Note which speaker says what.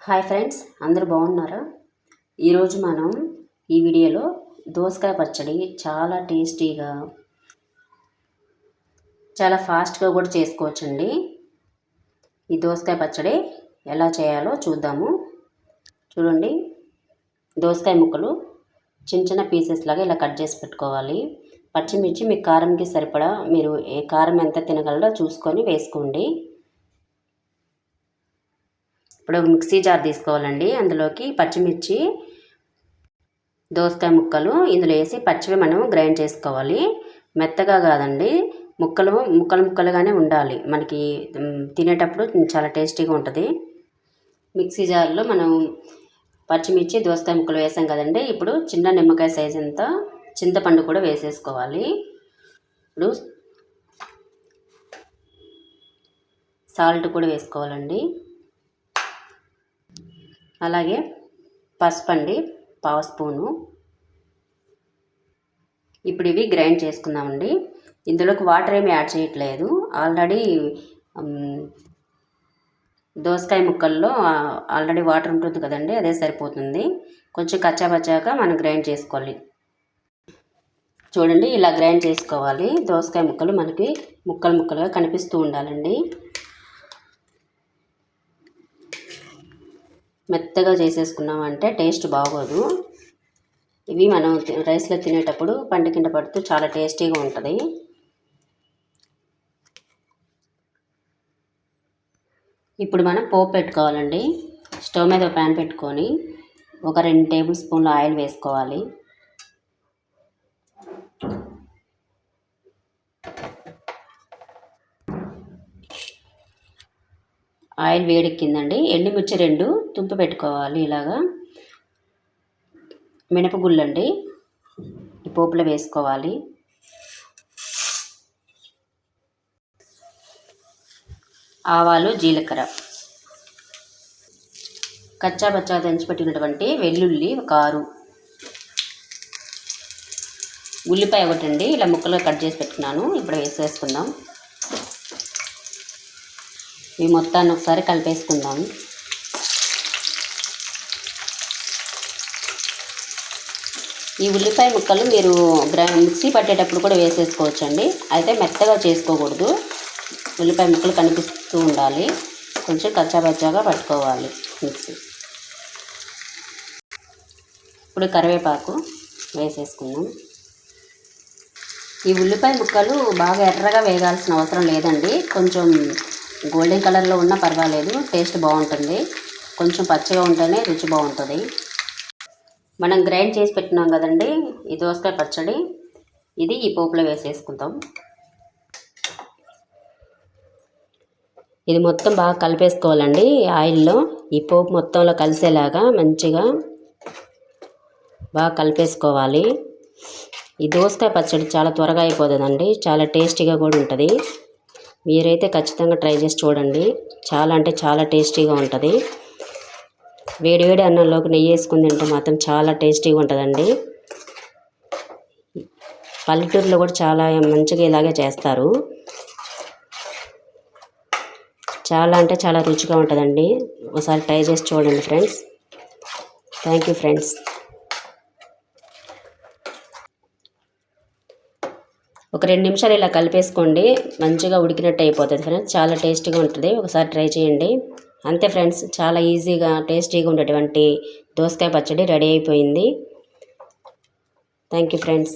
Speaker 1: Hi friends, అందరూ బాగున్నారా? ఈరోజు మనం ఈ వీడియోలో దోసకాయ పచ్చడి చాలా టేస్టీగా, చాలా ఫాస్ట్గా కూడా చేసుకోవచ్చండి. ఈ దోసకాయ పచ్చడి ఎలా చేయాలో చూద్దాము. చూడండి, దోసకాయ ముక్కలు చిన్న చిన్న పీసెస్ లాగా ఇలా కట్ చేసి పెట్టుకోవాలి. పచ్చిమిర్చి మీ కారంకి సరిపడా, మీరు ఏ కారం ఎంత తినగలరో చూసుకొని వేసుకోండి. ఇప్పుడు మిక్సీ జార్ తీసుకోవాలండి. అందులోకి పచ్చిమిర్చి, దోసకాయ ముక్కలు ఇందులో వేసి పచ్చివి మనం గ్రైండ్ చేసుకోవాలి. మెత్తగా కాదండి, ముక్కలుగానే ఉండాలి. మనకి తినేటప్పుడు చాలా టేస్టీగా ఉంటుంది. మిక్సీ జార్లో మనం పచ్చిమిర్చి, దోసకాయ ముక్కలు వేసాం కదండి. ఇప్పుడు చిన్న నిమ్మకాయ సైజ్ అంత చింతపండు కూడా వేసేసుకోవాలి. ఇప్పుడు సాల్ట్ కూడా వేసుకోవాలండి. అలాగే పసుపు అండి, 1/2 స్పూను. ఇప్పుడు ఇవి గ్రైండ్ చేసుకుందామండి. ఇందులోకి వాటర్ ఏమి యాడ్ చేయట్లేదు. ఆల్రెడీ దోసకాయ ముక్కల్లో ఆల్రెడీ వాటర్ ఉంటుంది కదండి, అదే సరిపోతుంది. కొంచెం కచ్చాపచ్చాక మనం గ్రైండ్ చేసుకోవాలి. చూడండి, ఇలా గ్రైండ్ చేసుకోవాలి. దోసకాయ ముక్కలు మనకి ముక్కలుగా కనిపిస్తూ ఉండాలండి. మెత్తగా చేసేసుకున్నామంటే టేస్ట్ బాగోదు. ఇవి మనం రైస్లో తినేటప్పుడు పంట కింద పడుతూ చాలా టేస్టీగా ఉంటుంది. ఇప్పుడు మనం పోపు పెట్టుకోవాలండి. స్టవ్ మీద ప్యాన్ పెట్టుకొని ఒక 2 టేబుల్ స్పూన్ల ఆయిల్ వేసుకోవాలి. ఆయిల్ వేడెక్కిందండి. ఎండుమిర్చి 2 తుంపి పెట్టుకోవాలి. ఇలాగా మినపగుళ్ళండి ఈ పోపులో వేసుకోవాలి. ఆవాలు, జీలకర్ర, కచ్చాపచ్చా దంచి పెట్టినటువంటి వెల్లుల్లి 1 6, ఉల్లిపాయ 1 అండి, ఇలా ముక్కలుగా కట్ చేసి పెట్టుకున్నాను. ఇప్పుడు వేసేసుకుందాం. ఇవి మొత్తాన్ని ఒకసారి కలిపేసుకుందాం. ఈ ఉల్లిపాయ ముక్కలు మీరు మిక్సీ పట్టేటప్పుడు కూడా వేసేసుకోవచ్చండి. అయితే మెత్తగా చేసుకోకూడదు. ఉల్లిపాయ ముక్కలు కనిపిస్తూ ఉండాలి. కొంచెం కచ్చాపచ్చాగా పట్టుకోవాలి మిక్సీ. ఇప్పుడు కరివేపాకు వేసేసుకుందాం. ఈ ఉల్లిపాయ ముక్కలు బాగా ఎర్రగా వేగాల్సిన అవసరం లేదండి. కొంచెం గోల్డెన్ కలర్లో ఉన్నా పర్వాలేదు, టేస్ట్ బాగుంటుంది. కొంచెం పచ్చిగా ఉంటేనే రుచి బాగుంటుంది. మనం గ్రైండ్ చేసి పెట్టినాం కదండి ఈ దోసకాయ పచ్చడి, ఇది ఈ పోపులో వేసేసుకుందాం. ఇది మొత్తం బాగా కలిపేసుకోవాలండి. ఆయిల్లో ఈ పోపు మొత్తంలో కలిసేలాగా మంచిగా బాగా కలిపేసుకోవాలి. ఈ దోసకాయ పచ్చడి చాలా త్వరగా అయిపోతుందండి, చాలా టేస్టీగా కూడా ఉంటుంది. మీరైతే ఖచ్చితంగా ట్రై చేసి చూడండి. చాలా అంటే చాలా టేస్టీగా ఉంటుంది. వేడివేడి అన్నంలోకి నెయ్యి వేసుకుని తింటే మాత్రం చాలా టేస్టీగా ఉంటుందండి. పల్లెటూరులో కూడా చాలా మంచిగా ఇలాగే చేస్తారు. చాలా అంటే చాలా రుచిగా ఉంటుందండి. ఒకసారి ట్రై చేసి చూడండి ఫ్రెండ్స్. Thank you friends. ఒక 2 నిమిషాలు ఇలా కలిపేసుకోండి, మంచిగా ఉడికినట్టు అయిపోతుంది ఫ్రెండ్స్. చాలా టేస్టీగా ఉంటుంది. ఒకసారి ట్రై చేయండి. అంతే ఫ్రెండ్స్, చాలా ఈజీగా టేస్టీగా ఉండేటువంటి దోసకాయ పచ్చడి రెడీ అయిపోయింది. Thank you friends.